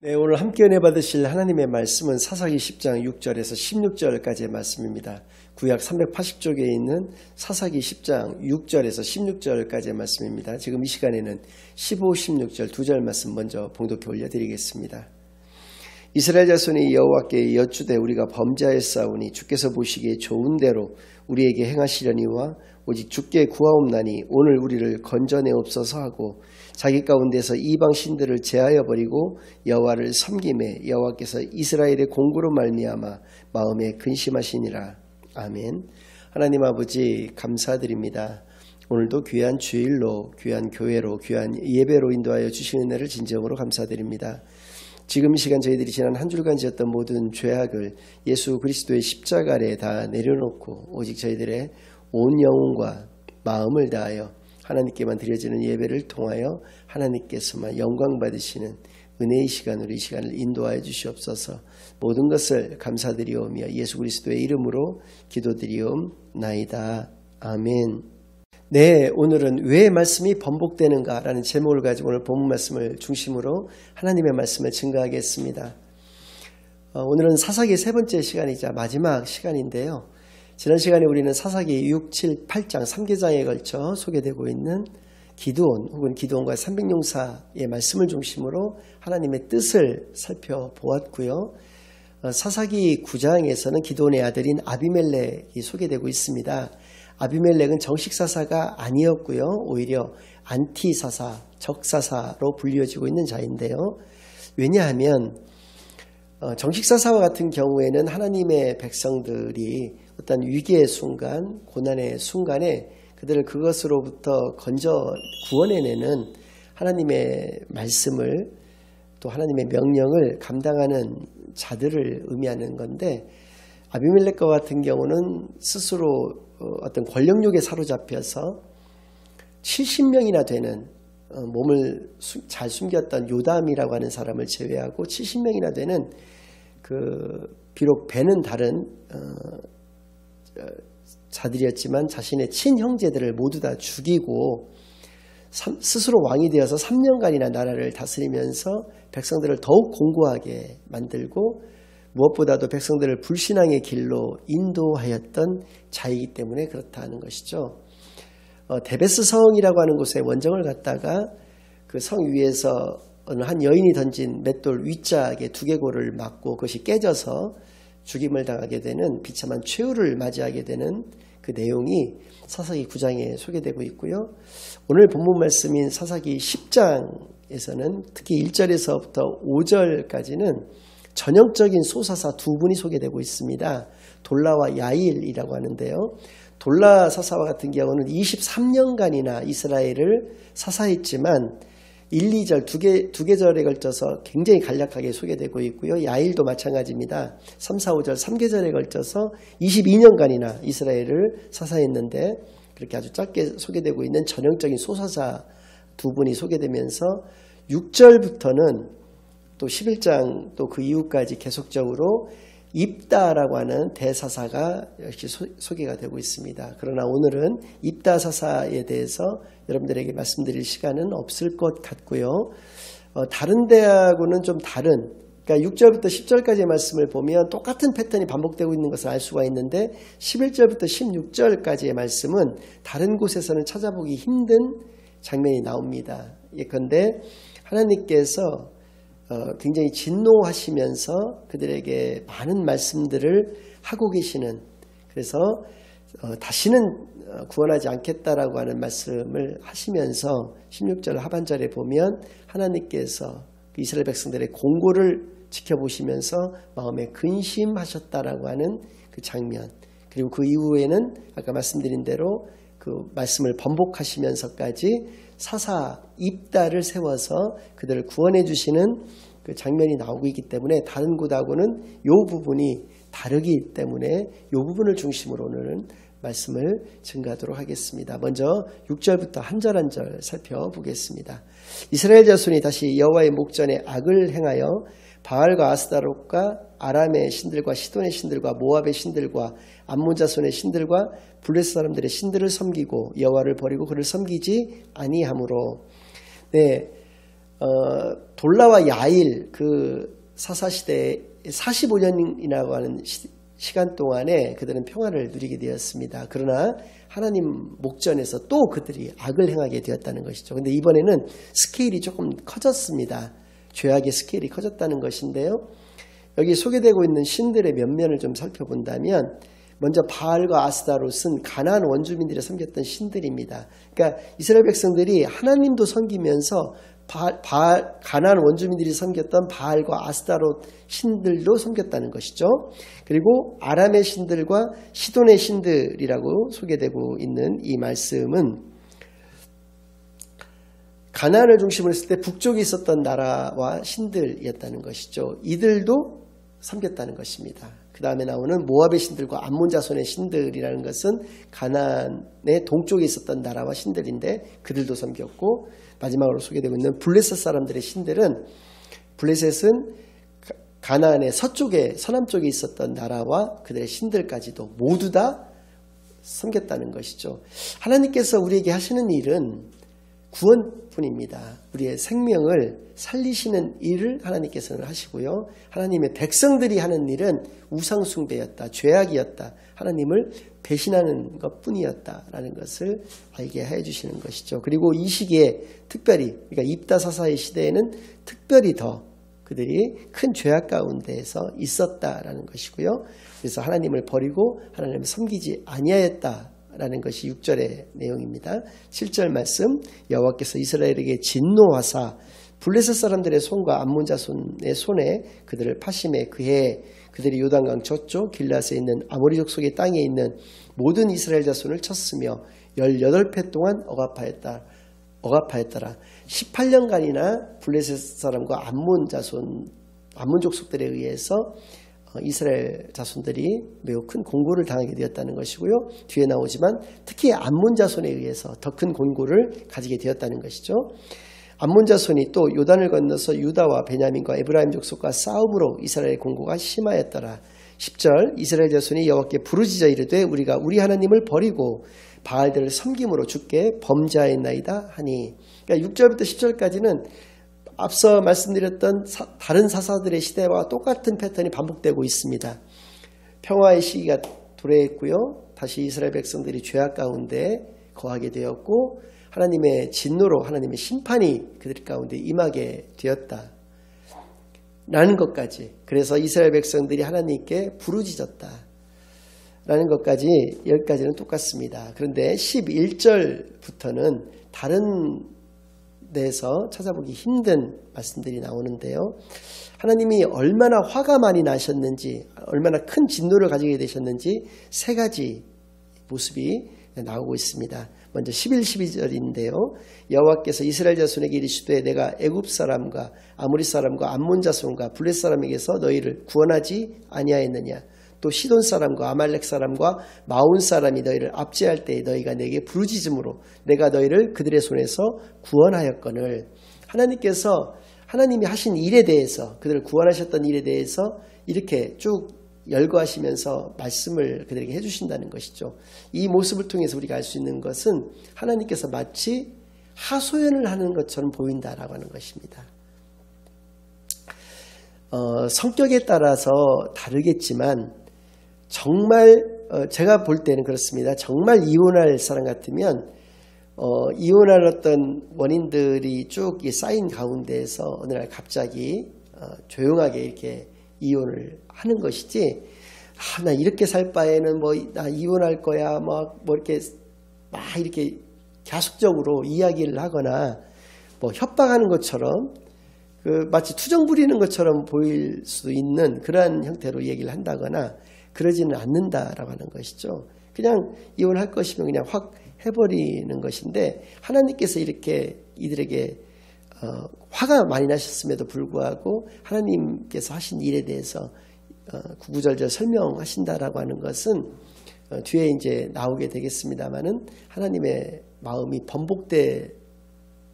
네, 오늘 함께 은혜 받으실 하나님의 말씀은 사사기 10장 6절에서 16절까지의 말씀입니다. 구약 380쪽에 있는 사사기 10장 6절에서 16절까지의 말씀입니다. 지금 이 시간에는 15, 16절 두 절 말씀 먼저 봉독해 올려드리겠습니다. 이스라엘 자손이 여호와께 여쭈되 우리가 범죄하였사오니 주께서 보시기에 좋은 대로 우리에게 행하시려니와 오직 주께 구하옵나니 오늘 우리를 건져내옵소서 하고 자기 가운데서 이방 신들을 제하여 버리고 여호와를 섬김에 여호와께서 이스라엘의 공구로 말미암아 마음에 근심하시니라. 아멘. 하나님 아버지 감사드립니다. 오늘도 귀한 주일로 귀한 교회로 귀한 예배로 인도하여 주신 은혜를 진정으로 감사드립니다. 지금 이 시간 저희들이 지난 한 주간 지었던 모든 죄악을 예수 그리스도의 십자가 아래 다 내려놓고 오직 저희들의 온 영혼과 마음을 다하여 하나님께만 드려지는 예배를 통하여 하나님께서만 영광 받으시는 은혜의 시간으로 이 시간을 인도하여 주시옵소서. 모든 것을 감사드리오며 예수 그리스도의 이름으로 기도드리옵나이다. 아멘. 네, 오늘은 왜 말씀이 번복되는가라는 제목을 가지고 오늘 본문 말씀을 중심으로 하나님의 말씀을 증거하겠습니다. 오늘은 사사기 세 번째 시간이자 마지막 시간인데요. 지난 시간에 우리는 사사기 6, 7, 8장 3계장에 걸쳐 소개되고 있는 기드온 혹은 기드온과 300용사의 말씀을 중심으로 하나님의 뜻을 살펴보았고요. 사사기 9장에서는 기드온의 아들인 아비멜렉이 소개되고 있습니다. 아비멜렉은 정식 사사가 아니었고요. 오히려 안티 사사, 적사사로 불리어지고 있는 자인데요. 왜냐하면 정식 사사와 같은 경우에는 하나님의 백성들이 어떤 위기의 순간, 고난의 순간에 그들을 그것으로부터 구원해내는 하나님의 말씀을 또 하나님의 명령을 감당하는 자들을 의미하는 건데 아비멜렉과 같은 경우는 스스로 어떤 권력욕에 사로잡혀서 70명이나 되는 몸을 잘 숨겼던 요담이라고 하는 사람을 제외하고 70명이나 되는 비록 배는 다른 자들이었지만 자신의 친형제들을 모두 다 죽이고 스스로 왕이 되어서 3년간이나 나라를 다스리면서 백성들을 더욱 공고하게 만들고 무엇보다도 백성들을 불신앙의 길로 인도하였던 자이기 때문에 그렇다는 것이죠. 데베스 성이라고 하는 곳에 원정을 갔다가 그 성 위에서 어느 한 여인이 던진 맷돌 윗짝에 두개골을 맞고 그것이 깨져서 죽임을 당하게 되는 비참한 최후를 맞이하게 되는 그 내용이 사사기 9장에 소개되고 있고요. 오늘 본문 말씀인 사사기 10장에서는 특히 1절에서부터 5절까지는 전형적인 소사사 두 분이 소개되고 있습니다. 돌라와 야일이라고 하는데요. 돌라 사사와 같은 경우는 23년간이나 이스라엘을 사사했지만 1, 2절 두 계절에 걸쳐서 굉장히 간략하게 소개되고 있고요. 야일도 마찬가지입니다. 3, 4, 5절 3계절에 걸쳐서 22년간이나 이스라엘을 사사했는데 그렇게 아주 짧게 소개되고 있는 전형적인 소사사 두 분이 소개되면서 6절부터는 또 11장 또 그 이후까지 계속적으로 입다라고 하는 대사사가 역시 소개가 되고 있습니다. 그러나 오늘은 입다 사사에 대해서 여러분들에게 말씀드릴 시간은 없을 것 같고요. 다른 데하고는 좀 다른, 그러니까 6절부터 10절까지의 말씀을 보면 똑같은 패턴이 반복되고 있는 것을 알 수가 있는데 11절부터 16절까지의 말씀은 다른 곳에서는 찾아보기 힘든 장면이 나옵니다. 예컨대 하나님께서 굉장히 진노하시면서 그들에게 많은 말씀들을 하고 계시는, 그래서 다시는 구원하지 않겠다라고 하는 말씀을 하시면서 16절 하반절에 보면 하나님께서 이스라엘 백성들의 공고를 지켜보시면서 마음에 근심하셨다라고 하는 그 장면, 그리고 그 이후에는 아까 말씀드린 대로 그 말씀을 번복하시면서까지 사사 입다를 세워서 그들을 구원해 주시는 그 장면이 나오고 있기 때문에 다른 곳하고는 이 부분이 다르기 때문에 이 부분을 중심으로 오늘은 말씀을 증거하도록 하겠습니다. 먼저 6절부터 한 절 한 절 살펴보겠습니다. 이스라엘 자손이 다시 여호와의 목전에 악을 행하여 바알과 아스타롯과 아람의 신들과 시돈의 신들과 모압의 신들과 암몬 자손의 신들과 블레셋 사람들의 신들을 섬기고 여호와를 버리고 그를 섬기지 아니하므로. 네, 돌라와 야일 그 사사시대에 45년이라고 하는 시간 동안에 그들은 평화를 누리게 되었습니다. 그러나 하나님 목전에서 또 그들이 악을 행하게 되었다는 것이죠. 근데 이번에는 스케일이 조금 커졌습니다. 죄악의 스케일이 커졌다는 것인데요. 여기 소개되고 있는 신들의 면면을 좀 살펴본다면 먼저 바알과 아스다롯은 가나안 원주민들이 섬겼던 신들입니다. 그러니까 이스라엘 백성들이 하나님도 섬기면서 가나안 원주민들이 섬겼던 바알과 아스다롯 신들도 섬겼다는 것이죠. 그리고 아람의 신들과 시돈의 신들이라고 소개되고 있는 이 말씀은 가나안을 중심으로 했을 때 북쪽에 있었던 나라와 신들이었다는 것이죠. 이들도 섬겼다는 것입니다. 그 다음에 나오는 모압의 신들과 암몬 자손의 신들이라는 것은 가나안의 동쪽에 있었던 나라와 신들인데 그들도 섬겼고, 마지막으로 소개되고 있는 블레셋 사람들의 신들은, 블레셋은 가나안의 서쪽에 서남쪽에 있었던 나라와 그들의 신들까지도 모두 다 섬겼다는 것이죠. 하나님께서 우리에게 하시는 일은 구원뿐입니다. 우리의 생명을 살리시는 일을 하나님께서는 하시고요. 하나님의 백성들이 하는 일은 우상숭배였다, 죄악이었다, 하나님을 배신하는 것뿐이었다라는 것을 알게 해주시는 것이죠. 그리고 이 시기에 특별히, 그러니까 입다사사의 시대에는 특별히 더 그들이 큰 죄악 가운데에서 있었다라는 것이고요. 그래서 하나님을 버리고 하나님을 섬기지 아니하였다라는 것이 6절의 내용입니다. 7절 말씀, 여호와께서 이스라엘에게 진노하사 블레셋 사람들의 손과 암몬 자손의 손에 그들을 파심해 그해 그들이 요단강 저쪽 길앗에 있는 아모리 족속의 땅에 있는 모든 이스라엘 자손을 쳤으며 18회 동안 억압하였더라. 18년간이나 블레셋 사람과 암몬 족속들에 의해서 이스라엘 자손들이 매우 큰 공고를 당하게 되었다는 것이고요. 뒤에 나오지만 특히 암몬 자손에 의해서 더 큰 공고를 가지게 되었다는 것이죠. 암몬 자손이 또 요단을 건너서 유다와 베냐민과 에브라임 족속과 싸움으로 이스라엘의 공고가 심하였더라. 10절, 이스라엘 자손이 여호와께 부르짖어 이르되 우리가 우리 하나님을 버리고 바알들을 섬김으로 주께 범죄하였나이다 하니. 그러니까 6절부터 10절까지는 앞서 말씀드렸던 다른 사사들의 시대와 똑같은 패턴이 반복되고 있습니다. 평화의 시기가 도래했고요. 다시 이스라엘 백성들이 죄악 가운데 거하게 되었고, 하나님의 진노로 하나님의 심판이 그들 가운데 임하게 되었다 라는 것까지, 그래서 이스라엘 백성들이 하나님께 부르짖었다 라는 것까지, 여기까지는 똑같습니다. 그런데 11절부터는 다른 데서 찾아보기 힘든 말씀들이 나오는데요. 하나님이 얼마나 화가 많이 나셨는지, 얼마나 큰 진노를 가지게 되셨는지 세 가지 모습이 나오고 있습니다. 먼저 11, 12절인데요. 여호와께서 이스라엘 자손에게 이르시되 내가 애굽 사람과 아모리 사람과 암몬 자손과 블레셋 사람에게서 너희를 구원하지 아니하였느냐. 또 시돈 사람과 아말렉 사람과 마온 사람이 너희를 압제할 때에 너희가 내게 부르짖음으로 내가 너희를 그들의 손에서 구원하였거늘. 하나님께서 하나님이 하신 일에 대해서, 그들을 구원하셨던 일에 대해서 이렇게 쭉 열거하시면서 말씀을 그들에게 해주신다는 것이죠. 이 모습을 통해서 우리가 알 수 있는 것은 하나님께서 마치 하소연을 하는 것처럼 보인다라고 하는 것입니다. 성격에 따라서 다르겠지만 정말 제가 볼 때는 그렇습니다. 정말 이혼할 사람 같으면 이혼할 어떤 원인들이 쭉 쌓인 가운데에서 어느 날 갑자기 조용하게 이렇게 이혼을 하는 것이지, 나 이렇게 살 바에는 나 이혼할 거야, 뭐 이렇게 계속적으로 이야기를 하거나 협박하는 것처럼, 마치 투정 부리는 것처럼 보일 수도 있는 그러한 형태로 얘기를 한다거나 그러지는 않는다라고 하는 것이죠. 그냥 이혼할 것이면 그냥 확 해버리는 것인데, 하나님께서 이렇게 이들에게 화가 많이 나셨음에도 불구하고 하나님께서 하신 일에 대해서 구구절절 설명하신다라고 하는 것은 뒤에 이제 나오게 되겠습니다만은 하나님의 마음이 번복될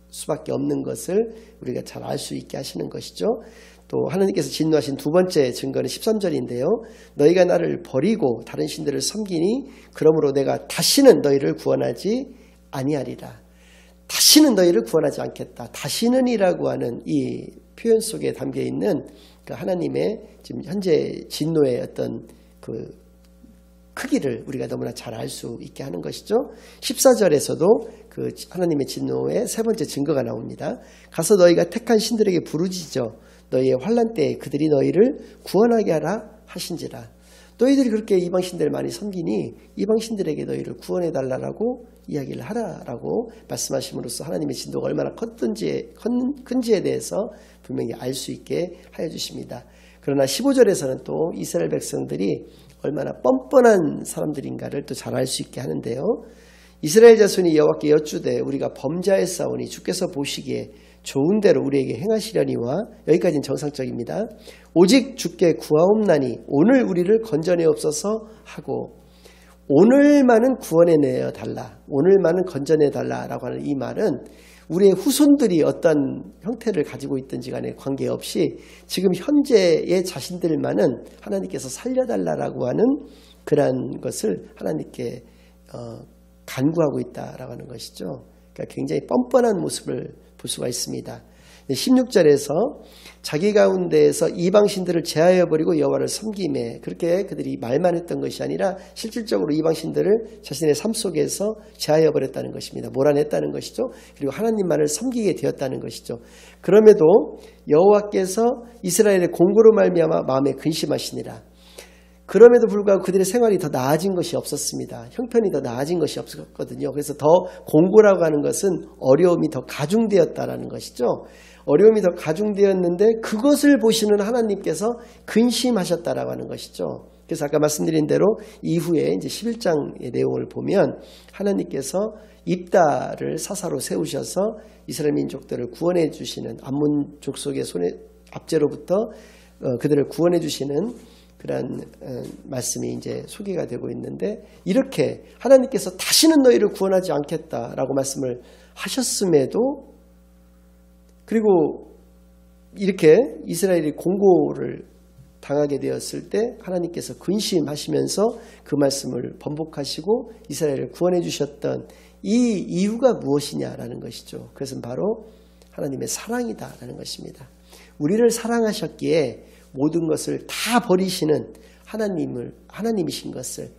수밖에 없는 것을 우리가 잘 알 수 있게 하시는 것이죠. 또 하나님께서 진노하신 두 번째 증거는 13절인데요. 너희가 나를 버리고 다른 신들을 섬기니 그러므로 내가 다시는 너희를 구원하지 아니하리라. 다시는 너희를 구원하지 않겠다. 다시는이라고 하는 이 표현 속에 담겨 있는 그 하나님의 지금 현재 진노의 어떤 그 크기를 우리가 너무나 잘 알 수 있게 하는 것이죠. 14절에서도 그 하나님의 진노의 세 번째 증거가 나옵니다. 가서 너희가 택한 신들에게 부르짖어 너희의 환난 때에 그들이 너희를 구원하게 하라 하신지라. 너희들이 그렇게 이방신들을 많이 섬기니 이방신들에게 너희를 구원해달라고 이야기를 하라라고 말씀하심으로써 하나님의 진도가 얼마나 큰지에 대해서 분명히 알 수 있게 하여 주십니다. 그러나 15절에서는 또 이스라엘 백성들이 얼마나 뻔뻔한 사람들인가를 또 잘 알 수 있게 하는데요. 이스라엘 자손이 여호와께 여쭈되 우리가 범죄하였사오니 주께서 보시기에 좋은 대로 우리에게 행하시려니와, 여기까지는 정상적입니다. 오직 주께 구하옵나니 오늘 우리를 건져내옵소서 하고, 오늘만은 구원해내어 달라, 오늘만은 건져내 달라라고 하는 이 말은 우리의 후손들이 어떤 형태를 가지고 있든지 간에 관계없이 지금 현재의 자신들만은 하나님께서 살려달라고 하는 그러한 것을 하나님께 간구하고 있다라고 하는 것이죠. 그러니까 굉장히 뻔뻔한 모습을 볼 수가 있습니다. 16절에서 자기 가운데에서 이방신들을 제하여버리고 여호와를 섬김에, 그렇게 그들이 말만 했던 것이 아니라 실질적으로 이방신들을 자신의 삶 속에서 제하여버렸다는 것입니다. 몰아냈다는 것이죠. 그리고 하나님만을 섬기게 되었다는 것이죠. 그럼에도 여호와께서 이스라엘의 공고로 말미암아 마음에 근심하시니라. 그럼에도 불구하고 그들의 생활이 더 나아진 것이 없었습니다. 형편이 더 나아진 것이 없었거든요. 그래서 더 공고라고 하는 것은 어려움이 더 가중되었다라는 것이죠. 어려움이 더 가중되었는데 그것을 보시는 하나님께서 근심하셨다라고 하는 것이죠. 그래서 아까 말씀드린 대로 이후에 이제 11장의 내용을 보면 하나님께서 입다를 사사로 세우셔서 이스라엘 민족들을 구원해 주시는, 암몬 족속의 손에 압제로부터 그들을 구원해 주시는 그런 말씀이 이제 소개가 되고 있는데, 이렇게 하나님께서 다시는 너희를 구원하지 않겠다라고 말씀을 하셨음에도, 그리고 이렇게 이스라엘이 공고를 당하게 되었을 때 하나님께서 근심하시면서 그 말씀을 번복하시고 이스라엘을 구원해 주셨던 이 이유가 무엇이냐라는 것이죠. 그것은 바로 하나님의 사랑이다라는 것입니다. 우리를 사랑하셨기에 모든 것을 다 버리시는 하나님이신 것을,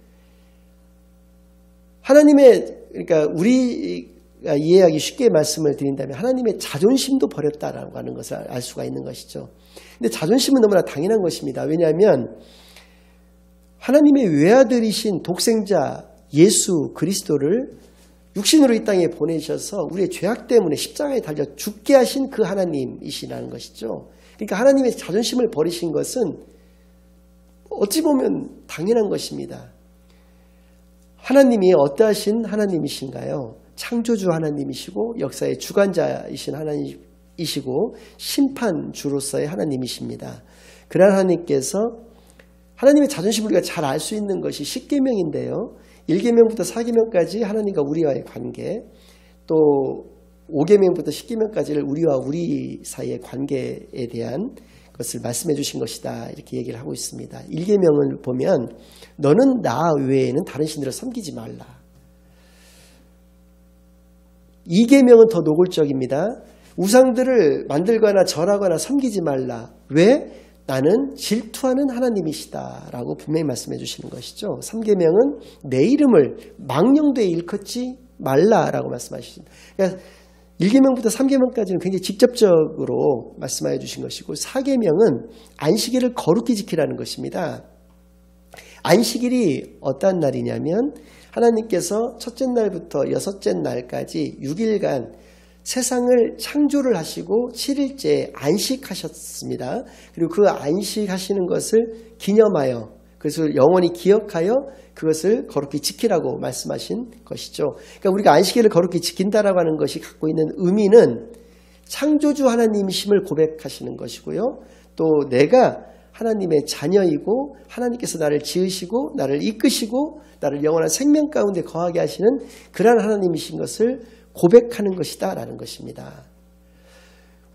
그러니까 우리가 이해하기 쉽게 말씀을 드린다면 하나님의 자존심도 버렸다라고 하는 것을 알 수가 있는 것이죠. 근데 자존심은 너무나 당연한 것입니다. 왜냐하면 하나님의 외아들이신 독생자 예수 그리스도를 육신으로 이 땅에 보내셔서 우리의 죄악 때문에 십자가에 달려 죽게 하신 그 하나님이시라는 것이죠. 그러니까 하나님의 자존심을 버리신 것은 어찌 보면 당연한 것입니다. 하나님이 어떠하신 하나님이신가요? 창조주 하나님이시고 역사의 주관자이신 하나님이시고 심판주로서의 하나님이십니다. 그러한 하나님께서 하나님의 자존심을 우리가 잘 알 수 있는 것이 10계명인데요. 1계명부터 4계명까지 하나님과 우리와의 관계, 또 5계명부터 10계명까지를 우리와 우리 사이의 관계에 대한 것을 말씀해 주신 것이다, 이렇게 얘기를 하고 있습니다. 1계명을 보면 너는 나 외에는 다른 신들을 섬기지 말라. 2계명은 더 노골적입니다. 우상들을 만들거나 절하거나 섬기지 말라. 왜? 나는 질투하는 하나님이시다 라고 분명히 말씀해 주시는 것이죠. 3계명은 내 이름을 망령되이 일컫지 말라라고 말씀하십니다. 그러니까 1계명부터 3계명까지는 굉장히 직접적으로 말씀하여 주신 것이고, 4계명은 안식일을 거룩히 지키라는 것입니다. 안식일이 어떠한 날이냐면 하나님께서 첫째 날부터 여섯째 날까지 6일간 세상을 창조를 하시고 7일째 안식하셨습니다. 그리고 그 안식하시는 것을 기념하여, 그것을 영원히 기억하여 그것을 거룩히 지키라고 말씀하신 것이죠. 그러니까 우리가 안식일을 거룩히 지킨다라고 하는 것이 갖고 있는 의미는 창조주 하나님이심을 고백하시는 것이고요. 또 내가 하나님의 자녀이고 하나님께서 나를 지으시고 나를 이끄시고 나를 영원한 생명 가운데 거하게 하시는 그러한 하나님이신 것을 고백하는 것이다 라는 것입니다.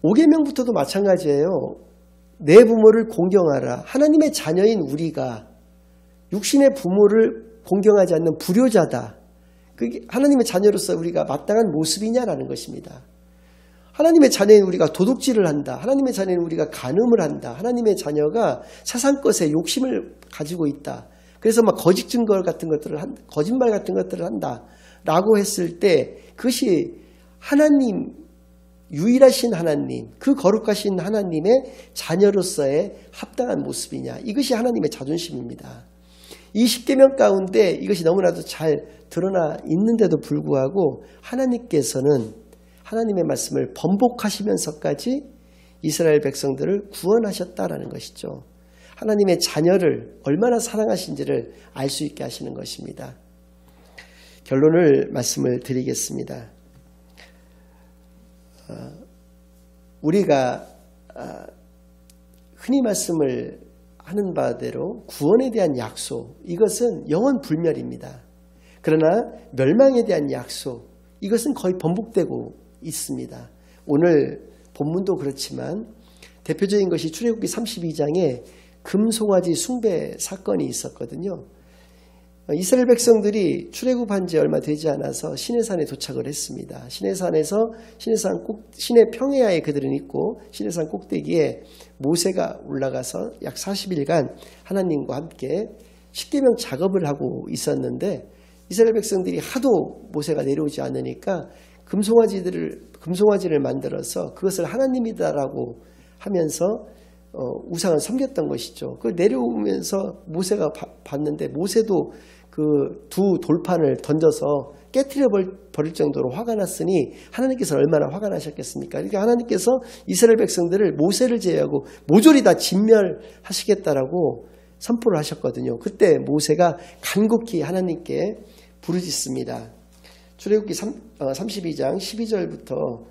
5계명부터도 마찬가지예요. 내 부모를 공경하라. 하나님의 자녀인 우리가 육신의 부모를 공경하지 않는 불효자다. 그게 하나님의 자녀로서 우리가 마땅한 모습이냐라는 것입니다. 하나님의 자녀인 우리가 도둑질을 한다. 하나님의 자녀인 우리가 간음을 한다. 하나님의 자녀가 세상 것에 욕심을 가지고 있다. 그래서 막 거짓 증거 같은 것들을 거짓말 같은 것들을 한다라고 했을 때 그것이 하나님 유일하신 하나님, 그 거룩하신 하나님의 자녀로서의 합당한 모습이냐. 이것이 하나님의 자존심입니다. 이 10계명 가운데 이것이 너무나도 잘 드러나 있는데도 불구하고 하나님께서는 하나님의 말씀을 번복하시면서까지 이스라엘 백성들을 구원하셨다라는 것이죠. 하나님의 자녀를 얼마나 사랑하신지를 알 수 있게 하시는 것입니다. 결론을 말씀을 드리겠습니다. 우리가 흔히 말씀을 하는 바대로 구원에 대한 약속, 이것은 영원 불멸입니다. 그러나 멸망에 대한 약속, 이것은 거의 번복되고 있습니다. 오늘 본문도 그렇지만 대표적인 것이 출애굽기 32장에 금송아지 숭배 사건이 있었거든요. 이스라엘 백성들이 출애굽한 지 얼마 되지 않아서 시내산에 도착을 했습니다. 시내산에서 시내 평야에 그들은 있고 시내산 꼭대기에 모세가 올라가서 약 40일간 하나님과 함께 십계명 작업을 하고 있었는데 이스라엘 백성들이 하도 모세가 내려오지 않으니까 금송아지를 만들어서 그것을 하나님이다라고 하면서 우상을 섬겼던 것이죠. 그 내려오면서 모세가 봤는데 모세도 그 두 돌판을 던져서 깨트려 버릴 정도로 화가 났으니 하나님께서 얼마나 화가 나셨겠습니까? 그러니까 하나님께서 이스라엘 백성들을 모세를 제외하고 모조리 다 진멸하시겠다라고 선포를 하셨거든요. 그때 모세가 간곡히 하나님께 부르짖습니다. 출애굽기 32장 12절부터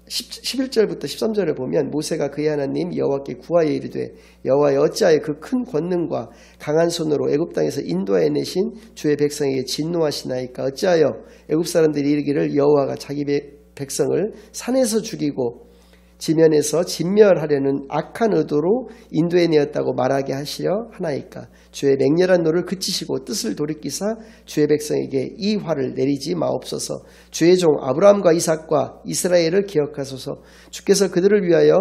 11절부터 13절을 보면 모세가 그의 하나님 여호와께 구하여 이르되 여호와여 어찌하여 그 큰 권능과 강한 손으로 애굽 땅에서 인도하여 내신 주의 백성에게 진노하시나이까 어찌하여 애굽 사람들이 이르기를 여호와가 자기 백성을 산에서 죽이고 지면에서 진멸하려는 악한 의도로 인도해 내었다고 말하게 하시려 하나이까 주의 맹렬한 노를 그치시고 뜻을 돌이키사 주의 백성에게 이 화를 내리지 마옵소서. 주의 종 아브라함과 이삭과 이스라엘을 기억하소서. 주께서 그들을 위하여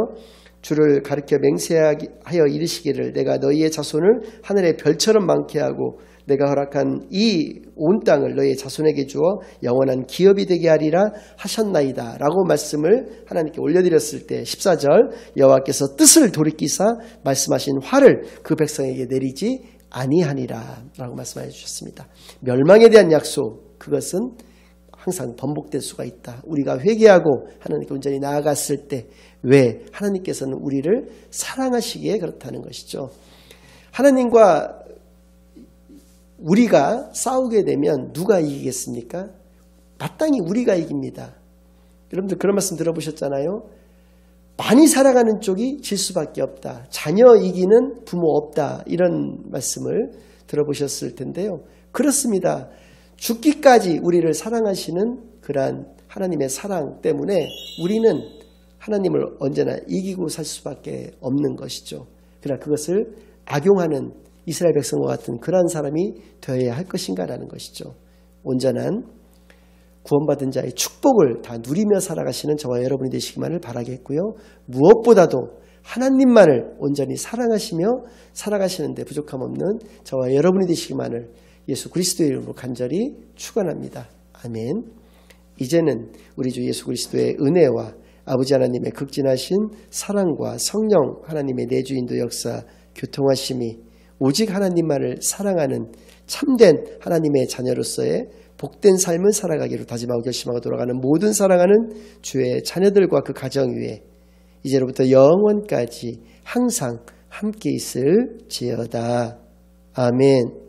주를 가르쳐 맹세하여 이르시기를 내가 너희의 자손을 하늘의 별처럼 많게 하고 내가 허락한 이 온 땅을 너희의 자손에게 주어 영원한 기업이 되게 하리라 하셨나이다 라고 말씀을 하나님께 올려드렸을 때 14절 여호와께서 뜻을 돌이키사 말씀하신 화를 그 백성에게 내리지 아니하니라 라고 말씀해 주셨습니다. 멸망에 대한 약속, 그것은 항상 번복될 수가 있다. 우리가 회개하고 하나님께 온전히 나아갔을 때 왜? 하나님께서는 우리를 사랑하시기에 그렇다는 것이죠. 하나님과 우리가 싸우게 되면 누가 이기겠습니까? 마땅히 우리가 이깁니다. 여러분들 그런 말씀 들어보셨잖아요. 많이 살아가는 쪽이 질 수밖에 없다. 자녀 이기는 부모 없다. 이런 말씀을 들어보셨을 텐데요. 그렇습니다. 죽기까지 우리를 사랑하시는 그러한 하나님의 사랑 때문에 우리는 하나님을 언제나 이기고 살 수밖에 없는 것이죠. 그러나 그것을 악용하는 이스라엘 백성과 같은 그러한 사람이 되어야 할 것인가라는 것이죠. 온전한 구원받은 자의 축복을 다 누리며 살아가시는 저와 여러분이 되시기만을 바라겠고요. 무엇보다도 하나님만을 온전히 사랑하시며 살아가시는 데 부족함 없는 저와 여러분이 되시기만을 예수 그리스도의 이름으로 간절히 축원합니다. 아멘. 이제는 우리 주 예수 그리스도의 은혜와 아버지 하나님의 극진하신 사랑과 성령 하나님의 내주인도 역사 교통하심이 오직 하나님만을 사랑하는 참된 하나님의 자녀로서의 복된 삶을 살아가기로 다짐하고 결심하고 돌아가는 모든 사랑하는 주의 자녀들과 그 가정 위에 이제로부터 영원까지 항상 함께 있을지어다. 아멘.